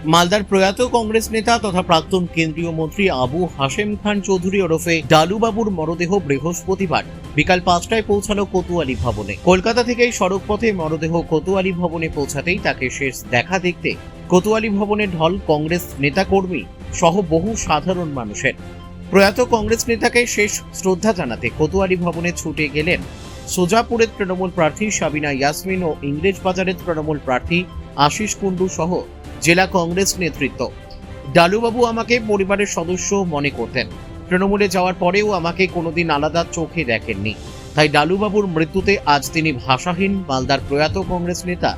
মালদার প্রয়াত কংগ্রেস নেতা তথা প্রাক্তন কেন্দ্রীয় মন্ত্রী আবু হাশেম খান চৌধুরী ওরফে ডালুবাবুর মরদেহ বৃহস্পতিবার বিকাল 5টায় পৌঁছালো কোতোয়ালি ভবনে। কলকাতা থেকে সড়ক পথে মরদেহ কোতোয়ালি ভবনে পৌঁছাতেই তাকে শেষ দেখা দেখতে কোতোয়ালি ভবনে ঢল কংগ্রেস নেতাকর্মী সহ বহু সাধারণ মানুষের। প্রয়াত কংগ্রেস নেতাকে শেষ শ্রদ্ধা জানাতে কোতোয়ালি ভবনে ছুটে গেলেন সোজাপুরের তৃণমূল প্রার্থী সাবিনা ইয়াসমিন ও ইংরেজ বাজারের তৃণমূল প্রার্থী আশিস কুন্ডু সহ জেলা কংগ্রেস নেতৃত্ব। ডালুবাবু আমাকে পরিবারের সদস্য মনে করতেন। তৃণমূলে যাওয়ার পরেও আমাকে কোনোদিন আলাদা চোখে দেখেননি। তাই ডালুবাবুর মৃত্যুতে আজ তিনি ভাষাহীন। মালদার প্রয়াত কংগ্রেস নেতা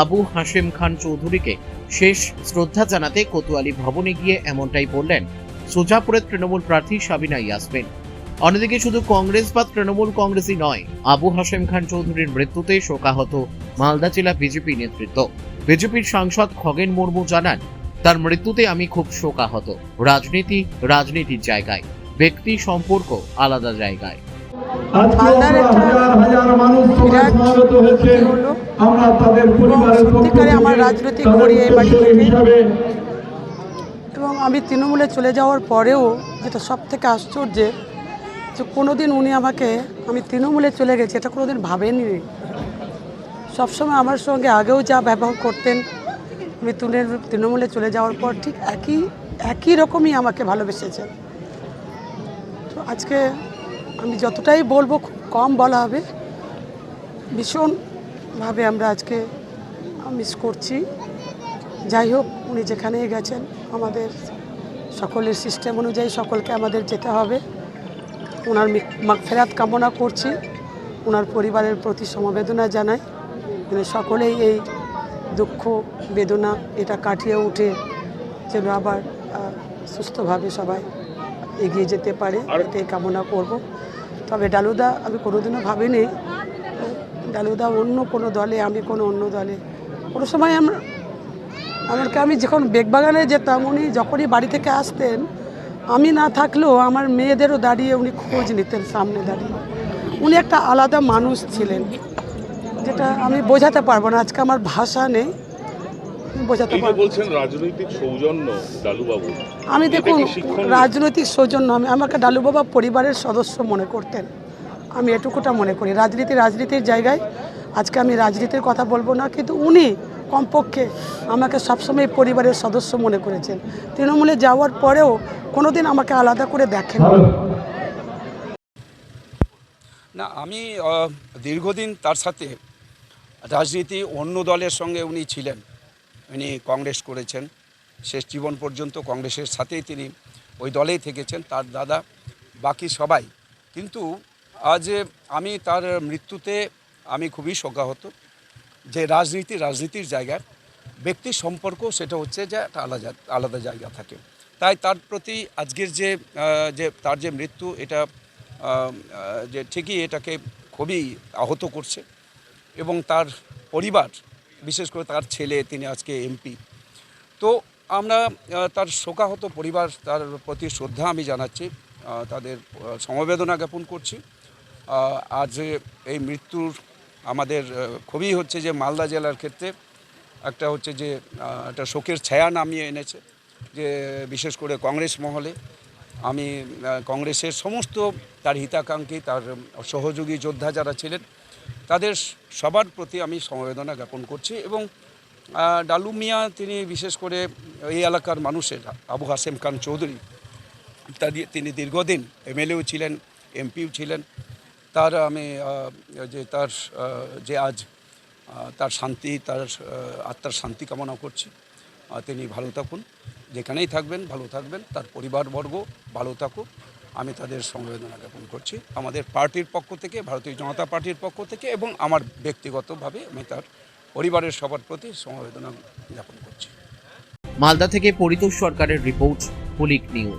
আবু হাশেম খান চৌধুরীকে শেষ শ্রদ্ধা জানাতে কোতোয়ালি ভবনে গিয়ে এমনটাই বললেন সোজাপুরের তৃণমূল প্রার্থী সাবিনা ইয়াসমিন। অন্যদিকে শুধু কংগ্রেস বা তৃণমূল কংগ্রেসই নয়, আবু হাশেম খান চৌধুরীর মৃত্যুতে শোকাহত মালদা জেলা বিজেপি নেতৃত্ব। বিজেপির সাংসদ খগেন মুর্মু জানান, তার মৃত্যুতে আমি খুব শোকাহত। রাজনীতি রাজনীতির জায়গায়, ব্যক্তি সম্পর্ক আলাদা জায়গায়। সত্যিকারে আমার রাজনৈতিক করি এই বাড়ি থেকে, এবং আমি তৃণমূলে চলে যাওয়ার পরেও যেটা সব থেকে আশ্চর্যের যে কোনোদিন উনি আমাকে, আমি তৃণমূলে চলে গেছি এটা কোনোদিন ভাবেনি। সবসময় আমার সঙ্গে আগেও যা ব্যবহার করতেন, আমি তৃণমূলে চলে যাওয়ার পর ঠিক একই রকমই আমাকে ভালোবেসেছেন। তো আজকে আমি যতটাই বলবো খুব কম বলা হবে। ভীষণভাবে আমরা আজকে মিস করছি। যাই হোক, উনি যেখানেই গেছেন আমাদের সকলের সিস্টেম অনুযায়ী সকলকে আমাদের যেতে হবে। ওনার মাগফিরাত কামনা করছি, ওনার পরিবারের প্রতি সমবেদনা জানাই। সকলেই এই দুঃখ বেদনা এটা কাটিয়ে উঠে যেন আবার সুস্থভাবে সবাই এগিয়ে যেতে পারে, এটাই কামনা করব। তবে ডালুদা আমি কোনোদিনও ভাবিনি ডালুদা অন্য কোনো দলে, আমি কোনো অন্য দলে। কোনো সময় আমি যখন বেগবাগানে যেতাম, উনি যখনই বাড়ি থেকে আসতেন, আমি না থাকলেও আমার মেয়েদেরও দাঁড়িয়ে উনি খোঁজ নিতেন সামনে দাঁড়িয়ে। উনি একটা আলাদা মানুষ ছিলেন, যেটা আমি বোঝাতে পারবো না, আজকে আমার ভাষা নেই বোঝাতে পারবো। বলছেন রাজনৈতিক সৌজন্য ডালুবাবু, আমি দেখুন রাজনৈতিক সৌজন্য, আমাকে ডালুবাবু পরিবারের সদস্য মনে করতেন। আমি এটুকুটা মনে করি। রাজনীতির জায়গায় আজকে আমি রাজনীতির কথা বলবো না, কিন্তু উনি কমপক্ষে আমাকে সবসময় পরিবারের সদস্য মনে করেছেন। তৃণমূলে যাওয়ার পরেও কোনোদিন আমাকে আলাদা করে দেখেন না। আমি দীর্ঘদিন তার সাথে রাজনীতি, অন্য দলের সঙ্গে উনি ছিলেন। উনি কংগ্রেস করেছেন, শেষ জীবন পর্যন্ত কংগ্রেসের সাথেই তিনি ওই দলেই থেকেছেন, তার দাদা, বাকি সবাই। কিন্তু আজ আমি তার মৃত্যুতে আমি খুবই শোকাহত। যে রাজনীতির জায়গার ব্যক্তি সম্পর্ক সেটা হচ্ছে যে একটা আলাদা জায়গা থাকে। তাই তার প্রতি আজকের যে তার যে মৃত্যু, এটা যে ঠিকই এটাকে খুবই আহত করছে। এবং তার পরিবার, বিশেষ করে তার ছেলে, তিনি আজকে এমপি। তো আমরা তার শোকাহত পরিবার, তার প্রতি শ্রদ্ধা আমি জানাচ্ছি, তাদের সমবেদনা জ্ঞাপন করছি। আজ এই মৃত্যুর আমাদের খুবই হচ্ছে যে মালদা জেলার ক্ষেত্রে একটা হচ্ছে যে একটা শোকের ছায়া নামিয়ে এনেছে। যে বিশেষ করে কংগ্রেস মহলে আমি কংগ্রেসের সমস্ত তার হিতাকাঙ্ক্ষী, তার সহযোগী যোদ্ধা যারা ছিলেন, তাদের সবার প্রতি আমি সমবেদনা জ্ঞাপন করছি। এবং ডালু মিয়া, তিনি বিশেষ করে এই এলাকার মানুষের, আবু হাশেম খান চৌধুরী, তিনি দীর্ঘদিন এমএলএও ছিলেন, এমপিও ছিলেন। তার আমি যে আজ তার শান্তি, তার আত্মার শান্তি কামনা করছি। তিনি ভালো থাকুন, যেখানেই থাকবেন ভালো থাকবেন, তার পরিবারবর্গ ভালো থাকুক, আমি তাদের সমবেদনা জ্ঞাপন করছি আমাদের পার্টির পক্ষ থেকে, ভারতীয় জনতা পার্টির পক্ষ থেকে, এবং আমার ব্যক্তিগতভাবে আমি তার পরিবারের সবার প্রতি সমবেদনা জ্ঞাপন করছি। মালদা থেকে পরিতোষ সরকারের রিপোর্ট, পুলিক নিউজ।